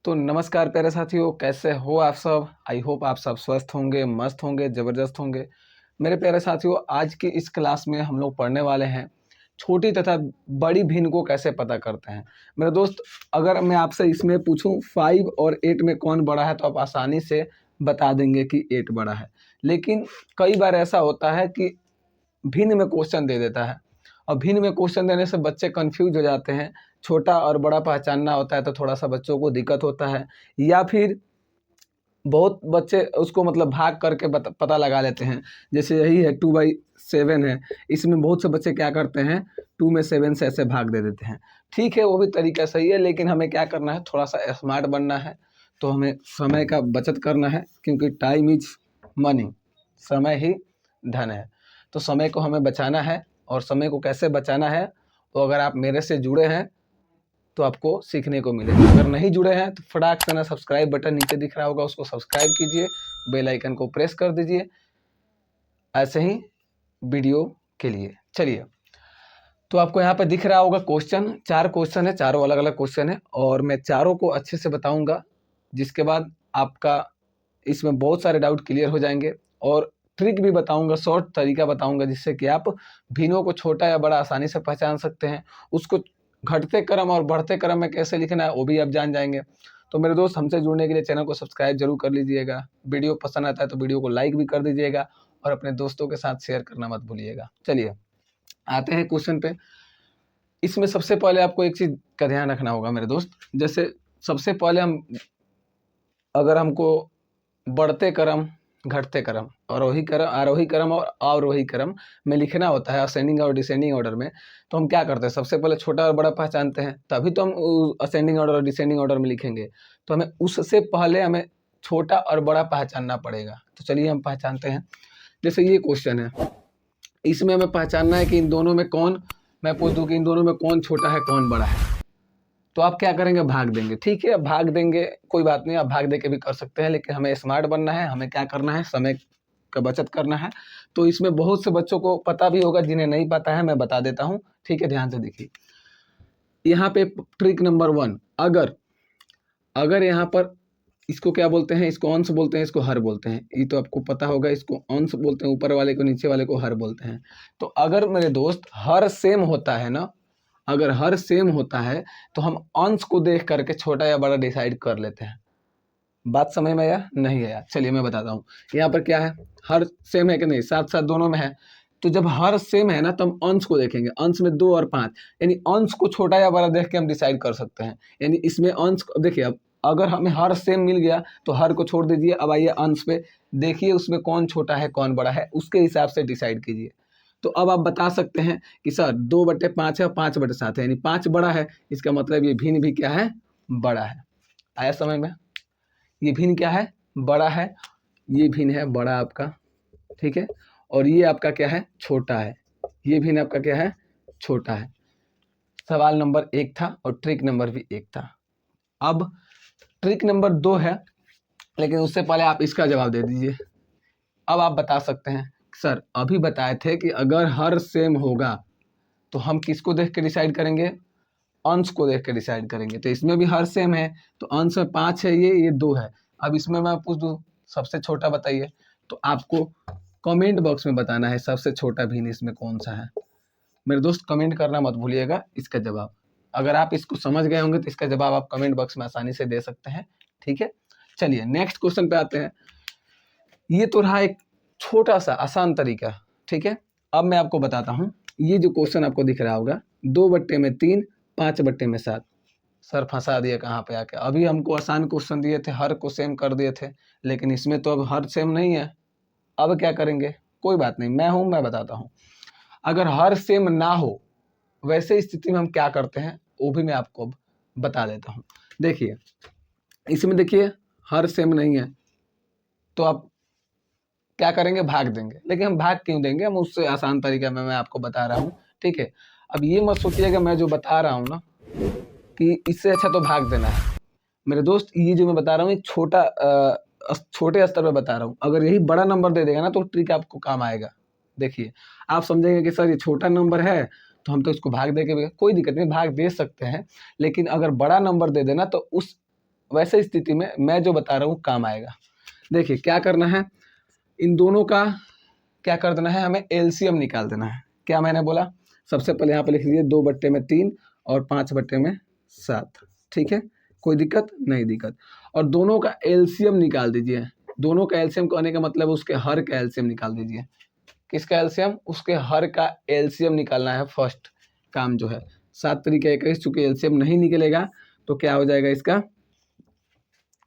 तो नमस्कार प्यारे साथियों, कैसे हो आप सब। आई होप आप सब स्वस्थ होंगे, मस्त होंगे, ज़बरदस्त होंगे। मेरे प्यारे साथियों, आज की इस क्लास में हम लोग पढ़ने वाले हैं छोटी तथा बड़ी भिन्न को कैसे पता करते हैं। मेरे दोस्त, अगर मैं आपसे इसमें पूछूं 5 और 8 में कौन बड़ा है तो आप आसानी से बता देंगे कि 8 बड़ा है। लेकिन कई बार ऐसा होता है कि भिन्न में क्वेश्चन दे देता है और भिन्न में क्वेश्चन देने से बच्चे कंफ्यूज हो जाते हैं। छोटा और बड़ा पहचानना होता है तो थोड़ा सा बच्चों को दिक्कत होता है, या फिर बहुत बच्चे उसको मतलब भाग करके पता लगा लेते हैं। जैसे यही है 2/7 है, इसमें बहुत से बच्चे क्या करते हैं 2 में 7 से ऐसे भाग दे देते हैं। ठीक है, वो भी तरीका सही है, लेकिन हमें क्या करना है, थोड़ा सा स्मार्ट बनना है। तो हमें समय का बचत करना है, क्योंकि टाइम इज मनी, समय ही धन है। तो समय को हमें बचाना है, और समय को कैसे बचाना है तो अगर आप मेरे से जुड़े हैं तो आपको सीखने को मिलेगा। अगर नहीं जुड़े हैं तो फटाक से ना सब्सक्राइब बटन नीचे दिख रहा होगा, उसको सब्सक्राइब कीजिए, बेल आइकन को प्रेस कर दीजिए ऐसे ही वीडियो के लिए। चलिए, तो आपको यहाँ पे दिख रहा होगा क्वेश्चन, 4 क्वेश्चन है, चारों अलग अलग क्वेश्चन है और मैं चारों को अच्छे से बताऊंगा, जिसके बाद आपका इसमें बहुत सारे डाउट क्लियर हो जाएंगे। और ट्रिक भी बताऊंगा, शॉर्ट तरीका बताऊंगा, जिससे कि आप भिन्नों को छोटा या बड़ा आसानी से पहचान सकते हैं। उसको घटते क्रम और बढ़ते क्रम में कैसे लिखना है वो भी आप जान जाएंगे। तो मेरे दोस्त, हमसे जुड़ने के लिए चैनल को सब्सक्राइब जरूर कर लीजिएगा। वीडियो पसंद आता है तो वीडियो को लाइक भी कर दीजिएगा और अपने दोस्तों के साथ शेयर करना मत भूलिएगा। चलिए आते हैं क्वेश्चन पे। इसमें सबसे पहले आपको एक चीज़ का ध्यान रखना होगा मेरे दोस्त। जैसे सबसे पहले अगर हमको बढ़ते क्रम, घटते क्रम, आरोही क्रम और अवरोही क्रम में लिखना होता है, असेंडिंग और डिसेंडिंग ऑर्डर में, तो हम क्या करते हैं, सबसे पहले छोटा और बड़ा पहचानते हैं, तभी तो हम असेंडिंग ऑर्डर और डिसेंडिंग ऑर्डर में लिखेंगे। तो हमें उससे पहले हमें छोटा और बड़ा पहचानना पड़ेगा। तो चलिए हम पहचानते हैं। जैसे ये क्वेश्चन है, इसमें हमें पहचानना है कि इन दोनों में कौन, मैं पूछ दूँ कि इन दोनों में कौन छोटा है कौन बड़ा है, तो आप क्या करेंगे, भाग देंगे। ठीक है, भाग देंगे, कोई बात नहीं, आप भाग दे के भी कर सकते हैं, लेकिन हमें स्मार्ट बनना है। हमें क्या करना है, समय का बचत करना है। तो इसमें बहुत से बच्चों को पता भी होगा, जिन्हें नहीं पता है मैं बता देता हूँ। ठीक है, ध्यान से देखिए। यहाँ पे ट्रिक नंबर 1, अगर यहाँ पर इसको क्या बोलते हैं, इसको अंश बोलते हैं, इसको हर बोलते हैं, ये तो आपको पता होगा। इसको अंश बोलते हैं, ऊपर वाले को, नीचे वाले को हर बोलते हैं। तो अगर मेरे दोस्त हर सेम होता है ना, अगर हर सेम होता है तो हम अंश को देख करके छोटा या बड़ा डिसाइड कर लेते हैं। बात समझ में आया नहीं आया? चलिए मैं बताता हूँ। यहाँ पर क्या है, हर सेम है कि नहीं, साथ साथ दोनों में है। तो जब हर सेम है ना तो हम अंश को देखेंगे। अंश में 2 और 5, यानी अंश को छोटा या बड़ा देख के हम डिसाइड कर सकते हैं। यानी इसमें अंश देखिए, अब अगर हमें हर सेम मिल गया तो हर को छोड़ दीजिए। अब आइए अंश पे, देखिए उसमें कौन छोटा है कौन बड़ा है, उसके हिसाब से डिसाइड कीजिए। तो अब आप बता सकते हैं कि सर 2/5 है और 5/7 है, यानी 5 बड़ा है। इसका मतलब ये भिन्न भी क्या है, बड़ा है। आया समझ में? ये भिन्न क्या है, बड़ा है। ये भिन्न है बड़ा आपका, ठीक है। और ये आपका क्या है, छोटा है। ये भिन्न आपका क्या है, छोटा है। सवाल नंबर 1 था और ट्रिक नंबर भी 1 था। अब ट्रिक नंबर 2 है, लेकिन उससे पहले आप इसका जवाब दे दीजिए। अब आप बता सकते हैं, सर अभी बताए थे कि अगर हर सेम होगा तो हम किसको देख के डिसाइड करेंगे, अंश को देख के डिसाइड करेंगे। तो इसमें भी हर सेम है, तो अंश में 5 है, ये 2 है। अब इसमें मैं पूछ दूँ सबसे छोटा बताइए, तो आपको कमेंट बॉक्स में बताना है सबसे छोटा भिन्न इसमें कौन सा है। मेरे दोस्त, कमेंट करना मत भूलिएगा इसका जवाब। अगर आप इसको समझ गए होंगे तो इसका जवाब आप कमेंट बॉक्स में आसानी से दे सकते हैं। ठीक है, चलिए नेक्स्ट क्वेश्चन पे आते हैं। ये तो रहा एक छोटा सा आसान तरीका। ठीक है, अब मैं आपको बताता हूँ। ये जो क्वेश्चन आपको दिख रहा होगा, 2/3, 5/7, सर फंसा दिए कहाँ पे आके। अभी हमको आसान क्वेश्चन दिए थे, हर को सेम कर दिए थे, लेकिन इसमें तो अब हर सेम नहीं है। अब क्या करेंगे, कोई बात नहीं, मैं बताता हूँ। अगर हर सेम ना हो, वैसे स्थिति में हम क्या करते हैं वो भी मैं आपको अब बता देता हूँ। देखिए इसमें, देखिए हर सेम नहीं है तो आप क्या करेंगे, भाग देंगे। लेकिन हम भाग क्यों देंगे, हम उससे आसान तरीका में मैं आपको बता रहा हूँ। ठीक है, अब ये मत सोचिएगा मैं जो बता रहा हूँ ना कि इससे अच्छा तो भाग देना है। मेरे दोस्त, ये जो मैं बता रहा हूँ एक छोटे स्तर पे बता रहा हूँ। अगर यही बड़ा नंबर दे देगा ना तो ट्रिक आपको काम आएगा। देखिए आप समझेंगे कि सर ये छोटा नंबर है तो हम तो इसको भाग दे के, कोई दिक्कत नहीं, भाग दे सकते हैं। लेकिन अगर बड़ा नंबर दे देना तो उस वैसे स्थिति में मैं जो बता रहा हूँ काम आएगा। देखिए क्या करना है, इन दोनों का क्या कर देना है, हमें एलसीएम निकाल देना है। क्या मैंने बोला, सबसे पहले यहाँ पे लिख लीजिए 2/3 और 5/7। ठीक है, कोई दिक्कत नहीं दिक्कत। और दोनों का एलसीएम निकाल दीजिए। दोनों का एलसीएम कहने का मतलब उसके हर का एलसीएम निकाल दीजिए। किसका एलसीएम, उसके हर का एलसीएम निकालना है फर्स्ट काम जो है। 7 तरीके 21, चूंकि एलसीएम नहीं निकलेगा तो क्या हो जाएगा, इसका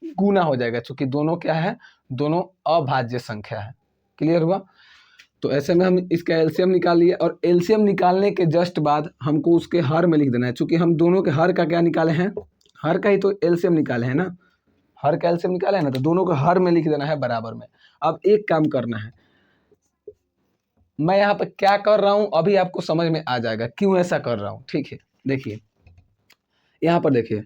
गुना हो जाएगा, चूंकि दोनों क्या है, दोनों अभाज्य संख्या है। क्लियर हुआ। तो ऐसे में हम इसका एलसीएम निकाल लिए, और एलसीएम निकालने के जस्ट बाद हमको उसके हर में लिख देना है। चूंकि हम दोनों के हर का क्या निकाले हैं, हर का ही तो एलसीएम निकाले हैं ना, हर का एलसीएम निकाले हैं ना, तो दोनों का हर में लिख देना है बराबर में। अब एक काम करना है, मैं यहाँ पे क्या कर रहा हूँ अभी आपको समझ में आ जाएगा क्यों ऐसा कर रहा हूँ। ठीक है, देखिए यहाँ पर देखिए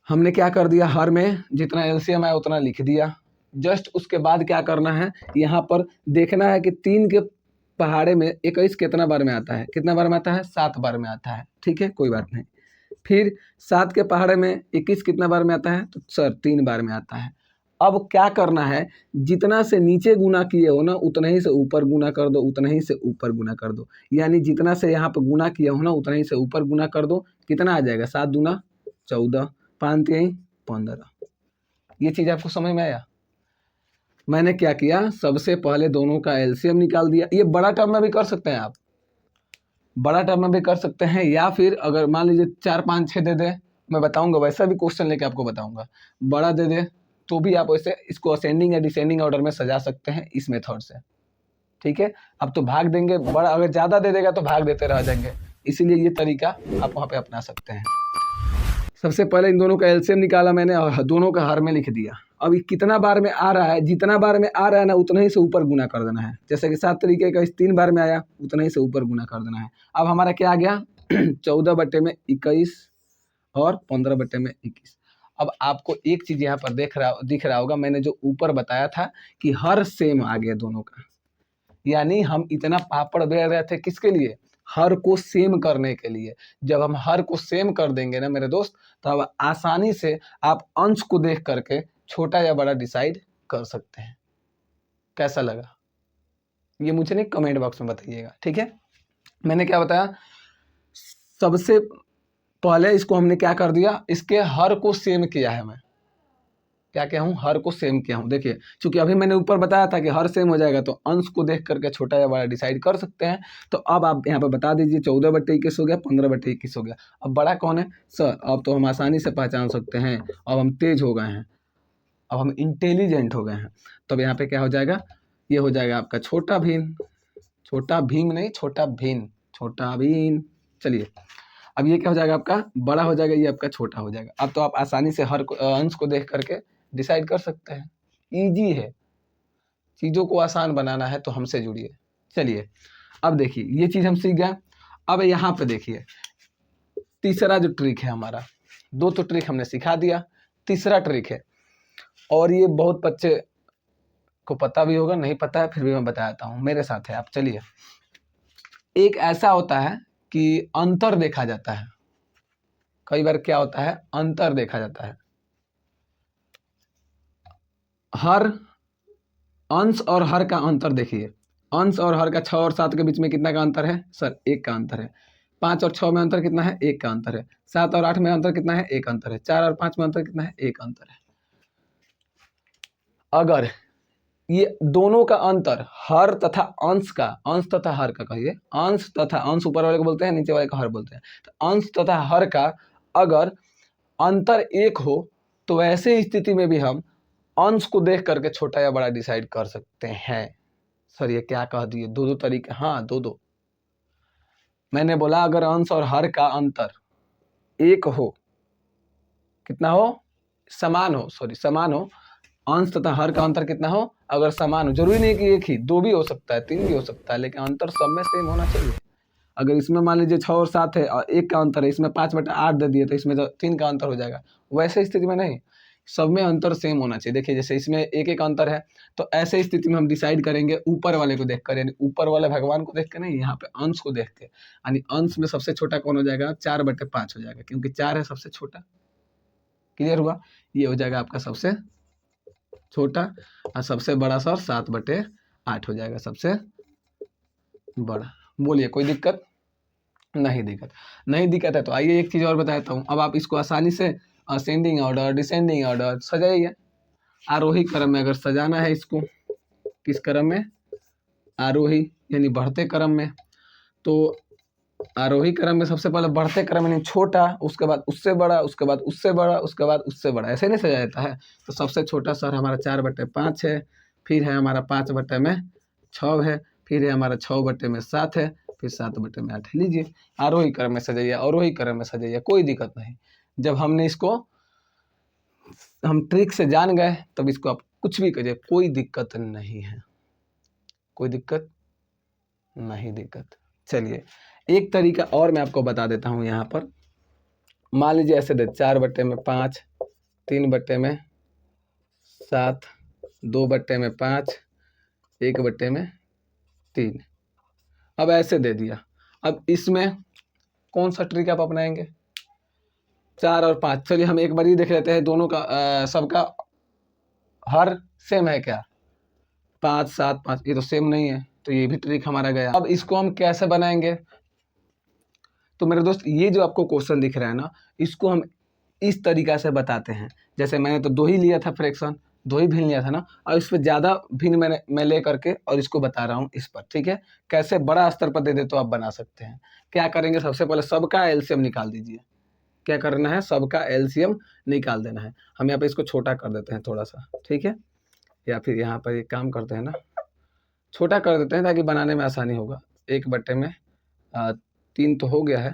हमने क्या कर दिया, हर में जितना एलसीएम है उतना लिख दिया। जस्ट उसके बाद क्या करना है, यहाँ पर देखना है कि 3 के पहाड़े में 21 कितना बार में आता है, कितना बार में आता है, 7 बार में आता है। ठीक है, कोई बात नहीं। फिर 7 के पहाड़े में 21 कितना बार में आता है, तो सर 3 बार में आता है। अब क्या करना है, जितना से नीचे गुना किए हो ना उतना ही से ऊपर गुना कर दो, उतना ही से ऊपर गुना कर दो। यानी जितना से यहाँ पर गुना किया हो ना उतना ही से ऊपर गुना कर दो। कितना आ जाएगा, 7 दूना 14, 5 3 15। ये चीज़ आपको समझ में आया। मैंने क्या किया, सबसे पहले दोनों का एलसीएम निकाल दिया। ये बड़ा टर्म में भी कर सकते हैं आप, बड़ा टर्म में भी कर सकते हैं, या फिर अगर मान लीजिए 4 5 6 दे दे, मैं बताऊंगा वैसा भी क्वेश्चन लेके आपको बताऊंगा। बड़ा दे दे तो भी आप वैसे इसको असेंडिंग या डिसेंडिंग ऑर्डर में सजा सकते हैं इस मेथड से। ठीक है, अब तो भाग देंगे, बड़ा अगर ज़्यादा दे देगा तो भाग देते रह जाएंगे, इसीलिए ये तरीका आप वहाँ पे अपना सकते हैं। सबसे पहले इन दोनों का एलसीएम निकाला मैंने और दोनों का हर में लिख दिया। अब ये कितना बार में आ रहा है, जितना बार में आ रहा है ना उतना ही से ऊपर गुना कर देना है। जैसे कि 7 तरीके का इस 3 बार में आया, उतना ही से ऊपर गुना कर देना है। अब हमारा क्या आ गया 14/21 और 15/21। अब आपको एक चीज़ यहाँ पर दिख रहा होगा, मैंने जो ऊपर बताया था कि हर सेम आ गया दोनों का। यानी हम इतना पापड़ बेल रहे थे किसके लिए, हर को सेम करने के लिए। जब हम हर को सेम कर देंगे ना मेरे दोस्त, तो अब आसानी से आप अंश को देख करके छोटा या बड़ा डिसाइड कर सकते हैं। कैसा लगा ये मुझे नहीं, कमेंट बॉक्स में बताइएगा। ठीक है, मैंने क्या बताया, सबसे पहले इसको हमने क्या कर दिया, इसके हर को सेम किया है। मैं क्या किया हूँ, हर को सेम किया हूँ। देखिए चूंकि अभी मैंने ऊपर बताया था कि हर सेम हो जाएगा, तो अंश को देख करके छोटा या बड़ा डिसाइड कर सकते हैं। तो अब आप यहाँ पे बता दीजिए 14/21 हो गया, 15/21 हो गया। अब बड़ा कौन है सर, अब तो हम आसानी से पहचान सकते हैं। अब हम तेज हो गए हैं, अब हम इंटेलिजेंट हो गए हैं। तब यहाँ पे क्या हो जाएगा, ये हो जाएगा आपका छोटा भीम, छोटा भीम नहीं छोटा भीम, छोटा भीम। चलिए अब ये क्या हो जाएगा, आपका बड़ा हो जाएगा, ये आपका छोटा हो जाएगा। अब तो आप आसानी से हर अंश को देख करके डिसाइड कर सकते हैं। इजी है, चीज़ों को आसान बनाना है तो हमसे जुड़िए। चलिए अब देखिए ये चीज़ हम सीख गए। अब यहाँ पे देखिए तीसरा जो ट्रिक है हमारा, 2 तो ट्रिक हमने सिखा दिया, तीसरा ट्रिक है, और ये बहुत बच्चे को पता भी होगा, नहीं पता है फिर भी मैं बताता हूँ, मेरे साथ है आप। चलिए, एक ऐसा होता है कि अंतर देखा जाता है। कई बार क्या होता है, अंतर देखा जाता है। हर अंश और हर का अंतर देखिए, अंश और हर का 6 और 7 के बीच में कितना का अंतर है सर, 1 का अंतर है। 5 और 6 में अंतर कितना है, 1 का अंतर है। 7 और 8 में अंतर कितना है, 1 अंतर है। 4 और 5 में अंतर कितना है, 1 अंतर है। अगर ये दोनों का अंतर हर तथा अंश का, अंश तथा हर का कहिए, अंश तथा अंश ऊपर वाले को बोलते हैं, नीचे वाले को हर बोलते हैं, तो अंश तथा हर का अगर अंतर 1 हो तो ऐसे स्थिति में भी हम अंश को देख करके छोटा या बड़ा डिसाइड कर सकते हैं। सर ये क्या कह दिए, 2 तरीके, हाँ 2। मैंने बोला अगर अंश और हर का अंतर 1 हो, कितना हो, समान हो, समान हो, अंश तथा हर का अंतर कितना हो, अगर समान हो, जरूरी नहीं कि 1 ही, 2 भी हो सकता है, 3 भी हो सकता है, लेकिन अंतर सब में सेम होना चाहिए। अगर इसमें मान लीजिए 6 और 7 है और 1 का अंतर है, इसमें 5/8 दे दिए तो इसमें तो 3 का अंतर हो जाएगा। वैसे स्थिति में नहीं, सब में अंतर सेम होना चाहिए। देखिए जैसे इसमें 1 अंतर है, तो ऐसे स्थिति में हम डिसाइड करेंगे ऊपर वाले को देख कर, यानी ऊपर वाले भगवान को देख के नहीं, यहाँ पे अंश को देख के। यानी अंश में सबसे छोटा कौन हो जाएगा, 4/5 हो जाएगा, क्योंकि 4 है सबसे छोटा। क्लियर हुआ? ये हो जाएगा आपका सबसे छोटा और सबसे बड़ा सर 7/8 हो जाएगा सबसे बड़ा। बोलिए कोई दिक्कत? नहीं दिक्कत? नहीं दिक्कत है तो आइए एक चीज़ और बताता हूँ। अब आप इसको आसानी से असेंडिंग ऑर्डर, डिसेंडिंग ऑर्डर सजाइए। आरोही क्रम में अगर सजाना है इसको, किस क्रम में? आरोही यानी बढ़ते क्रम में। तो आरोही क्रम में सबसे पहले बढ़ते क्रम यानी छोटा, उसके बाद उससे बड़ा, उसके बाद उससे बड़ा, उसके बाद उससे बड़ा, ऐसे नहीं सजाया जाता है। तो सबसे छोटा सर हमारा 4/5 है, फिर है हमारा 5/6 है, फिर है हमारा 6/7 है, फिर 7/8 है। लीजिए आरोही क्रम में सजाइए, अवरोही क्रम में सजाइए, कोई दिक्कत नहीं। जब हमने इसको हम ट्रिक से जान गए तब इसको आप कुछ भी करिए, कोई दिक्कत नहीं है, कोई दिक्कत नहीं दिक्कत। चलिए एक तरीका और मैं आपको बता देता हूँ यहाँ पर। मान लीजिए ऐसे दे 4/5, 3/7, 2/5, 1/3। अब ऐसे दे दिया। अब इसमें कौन सा ट्रिक आप अपनाएंगे? 4 और 5। चलिए हम एक बार ये देख लेते हैं दोनों का सबका हर सेम है क्या? 5, 7, 5 ये तो सेम नहीं है, तो ये भी ट्रिक हमारा गया। अब इसको हम कैसे बनाएंगे? तो मेरे दोस्त ये जो आपको क्वेश्चन दिख रहा है ना, इसको हम इस तरीका से बताते हैं। जैसे मैंने तो 2 ही लिया था फ्रैक्शन, 2 ही भिन्न लिया था ना, और इस पर ज़्यादा भिन्न मैं ले करके और इसको बता रहा हूँ इस पर, ठीक है? कैसे बड़ा स्तर पर दे दे तो आप बना सकते हैं। क्या करेंगे? सबसे पहले सबका एलसीएम निकाल दीजिए। क्या करना है? सबका एलसीएम निकाल देना है। हम यहाँ पे इसको छोटा कर देते हैं थोड़ा सा, ठीक है? या फिर यहाँ पर एक काम करते हैं ना, छोटा कर देते हैं ताकि बनाने में आसानी होगा। 1/3 तो हो गया है,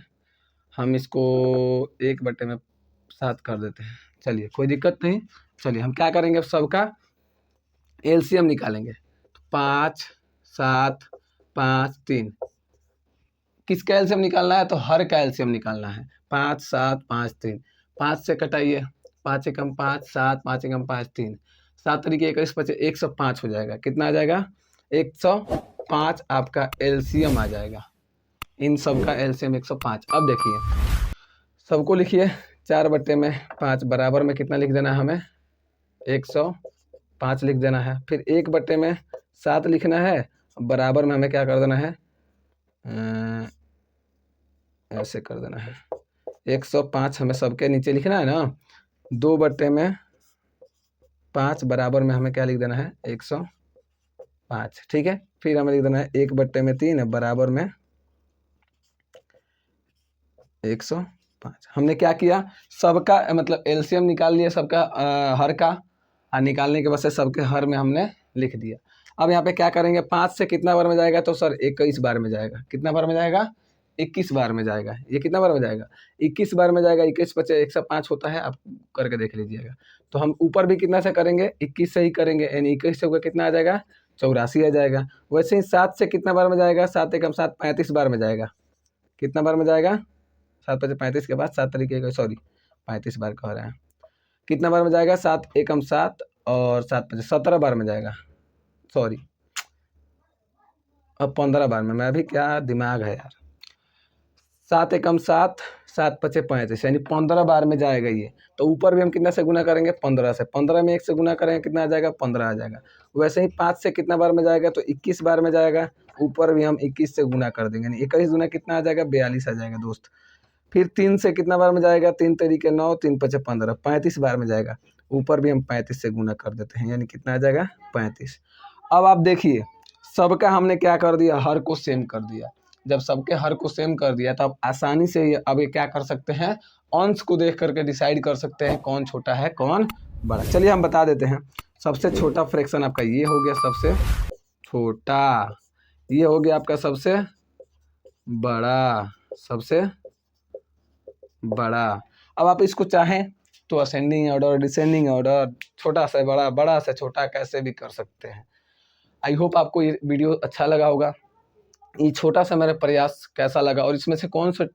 हम इसको 1/7 कर देते हैं। चलिए कोई दिक्कत नहीं। चलिए हम क्या करेंगे? सबका एलसीएम निकालेंगे। 5, 7, 5, 3। किसका एलसीएम निकालना है? तो हर का एलसीएम निकालना है। 5, 7, 5, 3। 5 से कटाइए, 5 एकम 5, 7, 5 एकम 5, 3। 7 तरीके 21, 25, 105 हो जाएगा। कितना आ जाएगा? 105 आपका एलसीएम आ जाएगा। इन सब का एलसीएम 105। अब देखिए सबको लिखिए। 4/5 बराबर में कितना लिख देना है हमें? 105 लिख देना है। फिर 1/7 लिखना है, बराबर में हमें क्या कर देना है? ऐसे कर देना है। 105 हमें सबके नीचे लिखना है ना। 2/5 बराबर में हमें क्या लिख देना है? 105, ठीक है? फिर हमें लिख देना है 1/3 बराबर में 105। हमने क्या किया? सबका मतलब एलसीएम निकाल लिया सबका हर का, और निकालने के बाद से सबके हर में हमने लिख दिया। अब यहाँ पे क्या करेंगे? 5 से कितना बार में जाएगा? तो सर 21 बार में जाएगा। कितना बार में जाएगा? 21 बार में जाएगा। ये कितना बार में जाएगा? 21 बार में जाएगा। 21 × 5 105 होता है, आप करके देख लीजिएगा। तो हम ऊपर भी कितना से करेंगे? 21 से ही करेंगे, यानी 21 से कितना आ जाएगा? 84 आ जाएगा। वैसे ही 7 से कितना बार में जाएगा? 7 एकम 7 35 बार में जाएगा। कितना बार में जाएगा? 7 × 35 के बाद 7 तरीके का, सॉरी 35 बार कह रहे हैं। कितना बार में जाएगा? 7 एकम 7 और 7 × 5 17 बार में जाएगा। सॉरी अब 15 बार में, मैं भी क्या दिमाग है यार। 7 एकम 7, 7 × 5 35, यानी 15 बार में जाएगा ये। तो ऊपर भी हम कितना से गुना करेंगे? 15 से। 15 में 1 से गुना करेंगे, कितना आ जाएगा? 15 आ जाएगा। वैसे ही 5 से कितना बार में जाएगा? तो 21 बार में जाएगा। ऊपर भी हम 21 से गुना कर देंगे, यानी 21 गुना कितना आ जाएगा? 42 आ जाएगा दोस्त। फिर 3 से कितना बार में जाएगा? 3 तरीके 9, 3 × 5 15, 35 बार में जाएगा। ऊपर भी हम 35 से गुना कर देते हैं, यानी कितना आ जाएगा? 35। अब आप देखिए सबका हमने क्या कर दिया? हर को सेम कर दिया। जब सबके हर को सेम कर दिया तो आप आसानी से अब ये क्या कर सकते हैं? अंश को देख करके डिसाइड कर सकते हैं कौन छोटा है कौन बड़ा। चलिए हम बता देते हैं। सबसे छोटा फ्रैक्शन आपका ये हो गया सबसे छोटा, ये हो गया आपका सबसे बड़ा, सबसे बड़ा। अब आप इसको चाहें तो असेंडिंग ऑर्डर, डिसेंडिंग ऑर्डर, छोटा से बड़ा, बड़ा से छोटा कैसे भी कर सकते हैं। आई होप आपको ये वीडियो अच्छा लगा होगा। ये छोटा सा मेरा प्रयास कैसा लगा और इसमें से कौन सा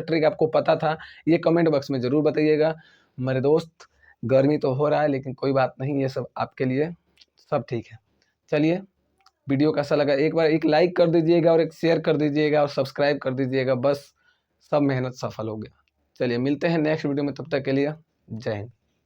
ट्रिक आपको पता था, ये कमेंट बॉक्स में ज़रूर बताइएगा मेरे दोस्त। गर्मी तो हो रहा है लेकिन कोई बात नहीं, ये सब आपके लिए सब ठीक है। चलिए वीडियो कैसा लगा एक बार एक लाइक कर दीजिएगा और एक शेयर कर दीजिएगा और सब्सक्राइब कर दीजिएगा, बस सब मेहनत सफल हो गया। चलिए मिलते हैं नेक्स्ट वीडियो में, तब तक के लिए जय हिंद।